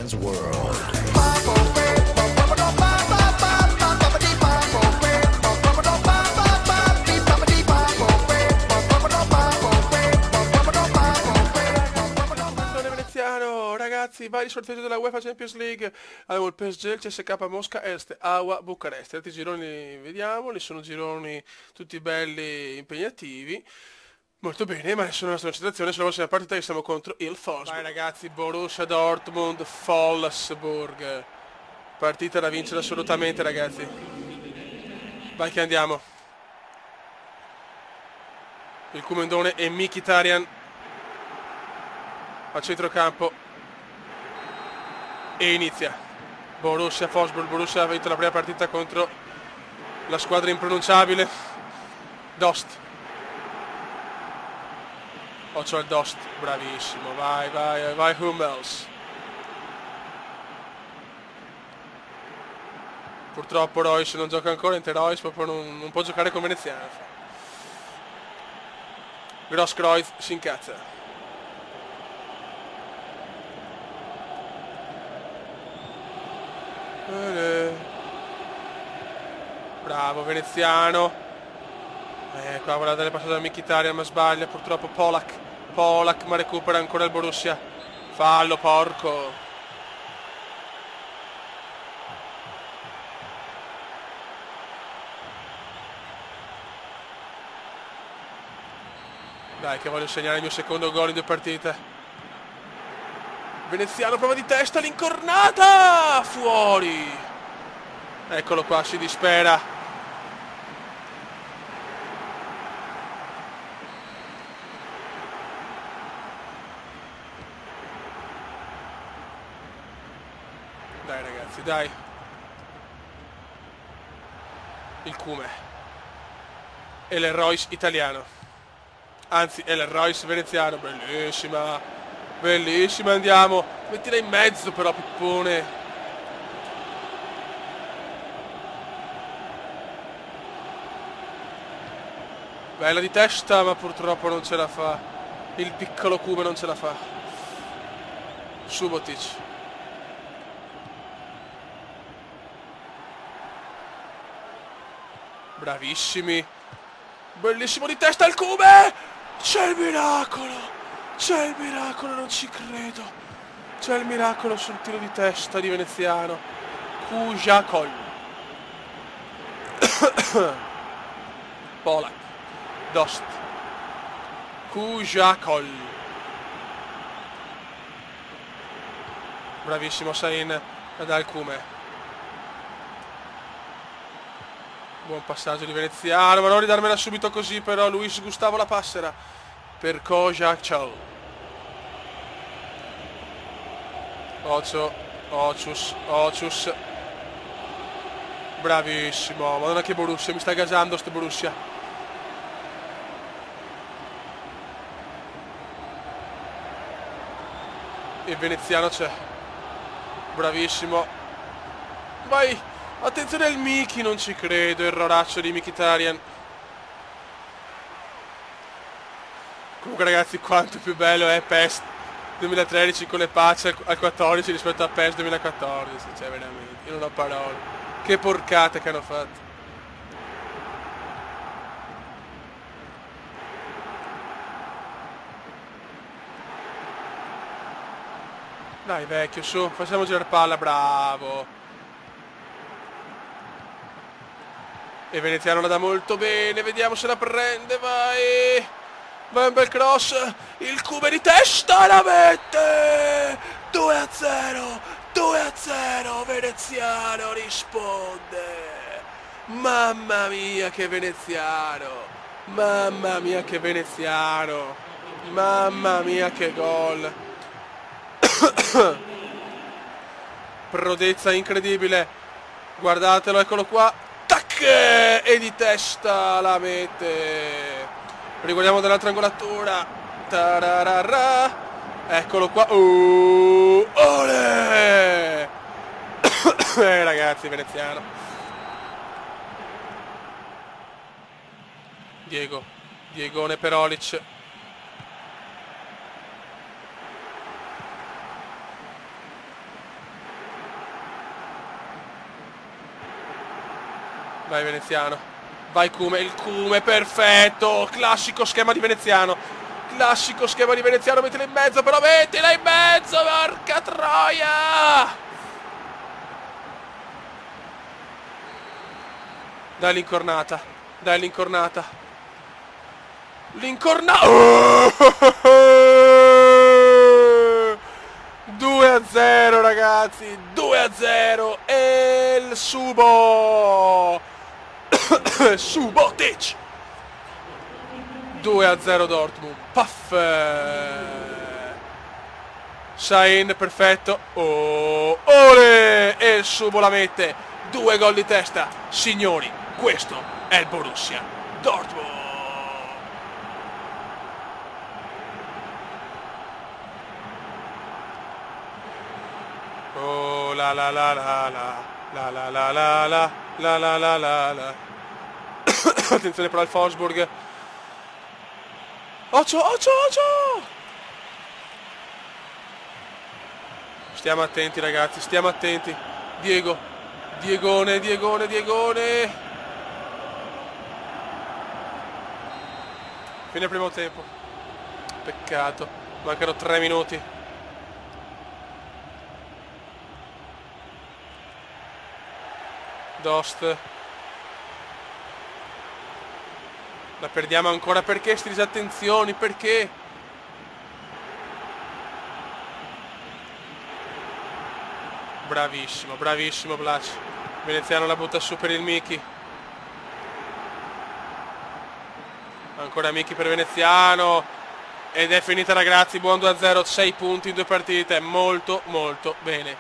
Man's World. Ragazzi, vari sorteggi della UEFA Champions League. Abbiamo il PSG, il CSK Mosca, Est, Aua, Bucarest. Altri gironi li vediamo, li sono gironi tutti belli impegnativi. Molto bene, ma adesso la nostra concentrazione sulla prossima partita che siamo contro il Wolfsburg. Vai ragazzi, Borussia Dortmund, Wolfsburg. Partita da vincere assolutamente, ragazzi. Vai che andiamo. Il Kumendone e Mkhitaryan a centrocampo. E inizia Borussia Wolfsburg. Borussia ha vinto la prima partita contro la squadra impronunciabile Dost. Occhio al Dost, bravissimo, vai vai vai Hummels. Purtroppo Royce non gioca ancora, Inter Royce proprio non può giocare con veneziano. Grosskreuz si incazza. Bravo veneziano. Qua voleva dare passato da Mkhitaryan ma sbaglia purtroppo. Polak ma recupera ancora il Borussia. Fallo porco. Dai che voglio segnare il mio secondo gol in 2 partite. Veneziano prova di testa, l'incornata! Fuori! Eccolo qua, si dispera. Dai ragazzi, dai. Il Cume. E il Royce italiano. Anzi, è il Royce veneziano. Bellissima. Bellissima, andiamo. Mettila in mezzo però, pippone. Bella di testa, ma purtroppo non ce la fa. Il piccolo Cume non ce la fa. Subotic. Bravissimi. Bellissimo di testa il Cume. C'è il miracolo. C'è il miracolo, non ci credo. C'è il miracolo sul tiro di testa di veneziano. Kujakol. Polak. Dost. Kujakol. Bravissimo Sain ad Alcume. Buon passaggio di veneziano, ma non ridarmela subito così però. Luis Gustavo la passera per Kujakol. Ocius. Bravissimo. Madonna che Borussia, mi sta gasando sto Borussia. Il veneziano c'è. Bravissimo. Vai. Attenzione al Miki, non ci credo. Erroraccio di Mkhitaryan. Comunque ragazzi, quanto più bello è PES 2013 con le patch al 14 rispetto a PES 2014, cioè veramente, io non ho parole. Che porcate che hanno fatto. Dai vecchio, su, facciamo girare palla, bravo. E veneziano la dà molto bene, vediamo se la prende, vai. Vai un bel cross, il Cume di testa la mette! 2-0, 2-0, veneziano risponde! Mamma mia che veneziano! Mamma mia che veneziano! Mamma mia che gol! Prodezza incredibile! Guardatelo, eccolo qua! Tac! E di testa la mette! Riguardiamo dall'altra angolatura. Tararara. Eccolo qua. Ole! Ragazzi, veneziano. Diegone per Olic. Vai Veneziano. Vai Cume, il Cume perfetto. Classico schema di Veneziano. Classico schema di Veneziano, mettila in mezzo, però mettila in mezzo, porca troia! Dai l'incornata, dai l'incornata. L'incornata! 2-0 ragazzi, 2-0 e il Subo! Subotic! 2-0 Dortmund. Puff. Sain, perfetto. Oh, ole! E il Subo la mette. 2 gol di testa. Signori, questo è il Borussia Dortmund. Oh la la la la la la la la la la la la la la la. Attenzione però al Wolfsburg. Ocio, ocio, ocio! Stiamo attenti ragazzi, stiamo attenti. Diego, Diegone, Diegone, Diegone. Fine primo tempo. Peccato, mancano 3 minuti. Dost. La perdiamo ancora, perché sti disattenzioni, perché? Bravissimo, bravissimo Blac. Veneziano la butta su per il Miki. Ancora Miki per Veneziano. Ed è finita ragazzi, buon 2-0, 6 punti in 2 partite, molto molto bene.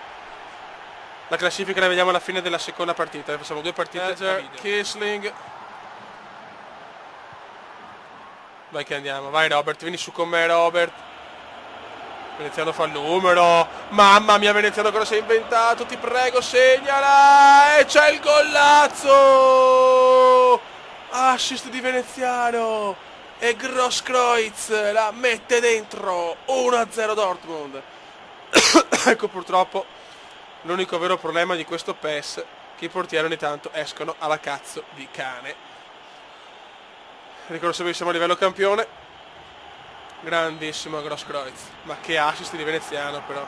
La classifica la vediamo alla fine della seconda partita, facciamo 2 partite. Kissling. Vai che andiamo, vai Robert, vieni su con me Robert. Veneziano fa il numero. Mamma mia Veneziano, cosa sei inventato? Ti prego segnala. E c'è il gollazzo. Assist di Veneziano. E Grosskreutz la mette dentro. 1-0 Dortmund. Ecco purtroppo l'unico vero problema di questo PES, che i portieri ogni tanto escono alla cazzo di cane. Ricordo sempre che siamo a livello campione. Grandissimo Grosskreutz. Ma che assist di Veneziano però.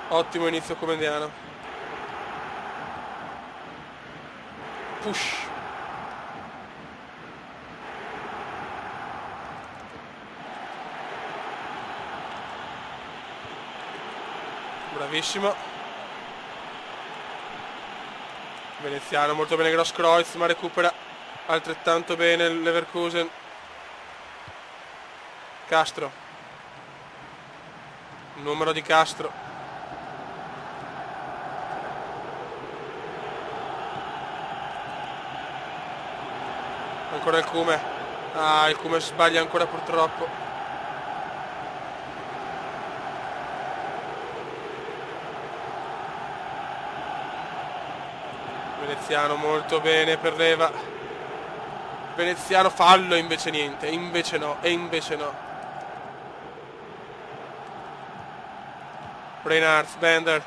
Ottimo inizio comendiano. Push. Bravissimo. Veneziano, molto bene Grosskreutz, ma recupera altrettanto bene il Leverkusen. Castro. Numero di Castro. Ancora il Cume. Ah, il Cume sbaglia ancora purtroppo. Veneziano molto bene per Leva. Veneziano fallo, invece niente, invece no, e invece no. Reinhardt, Bender.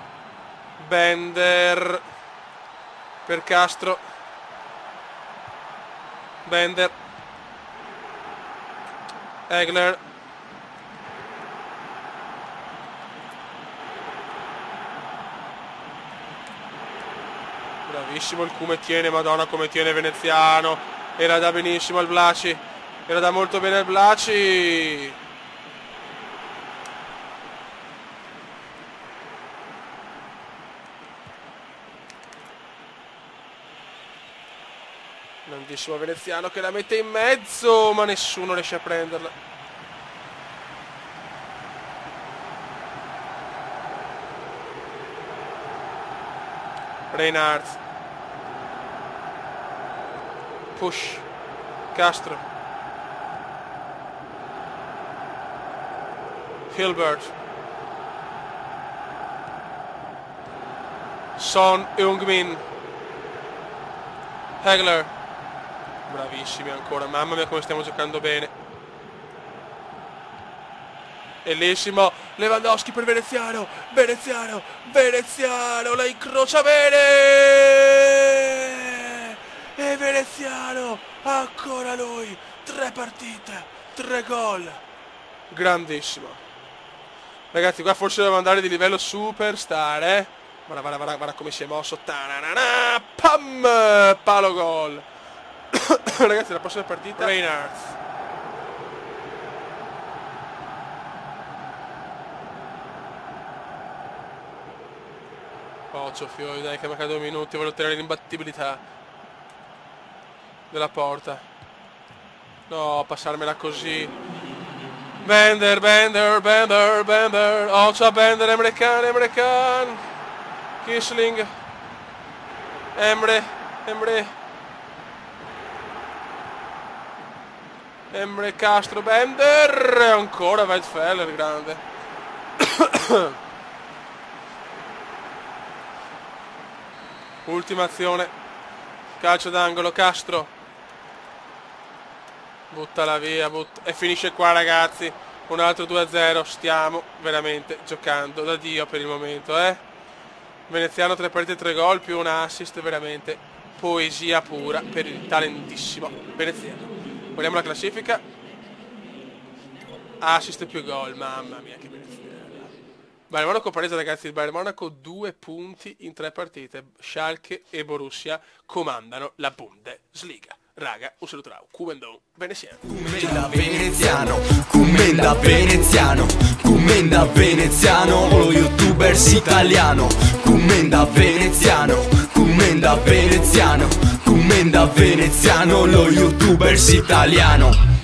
Bender per Castro. Bender. Egler. Bravissimo il Cume, tiene, madonna come tiene Veneziano. E la dà benissimo al Blaci. E la dà molto bene al Blaci. Grandissimo Veneziano che la mette in mezzo, ma nessuno riesce a prenderla. Reinhardt. Push. Castro. Hilbert. Son Heung-min. Hegler. Bravissimi ancora, mamma mia come stiamo giocando bene. Bellissimo, Lewandowski per Veneziano. Veneziano, Veneziano, la incrocia bene. vai veneziano, ancora lui, 3 partite, 3 gol, grandissimo. Ragazzi, qua forse devo andare di livello superstar, Guarda come si è mosso. Tananana, pam, palo gol. Ragazzi, la prossima partita Reinhardt. Occhio Fiori, dai che manca 2 minuti, voglio ottenere l'imbattibilità della porta. No, passarmela così. Bender. Occhio a Bender, Emre Can. Kissling. Emre Castro, Bender. Ancora Weidfeller, grande. Ultima azione, calcio d'angolo, Castro buttala via, e finisce qua ragazzi, un altro 2-0, stiamo veramente giocando da Dio per il momento, Veneziano 3 partite 3 gol più un assist, veramente poesia pura per il talentissimo veneziano. Vogliamo la classifica, assist più gol, mamma mia che veneziano. Bayern Monaco pareggia ragazzi, il Bayern Monaco 2 punti in 3 partite. Schalke e Borussia comandano la Bundesliga. Raga, un saluto da Kumendon veneziano. Kumenda veneziano, lo youtubers italiano. Kumenda veneziano, lo youtubers italiano.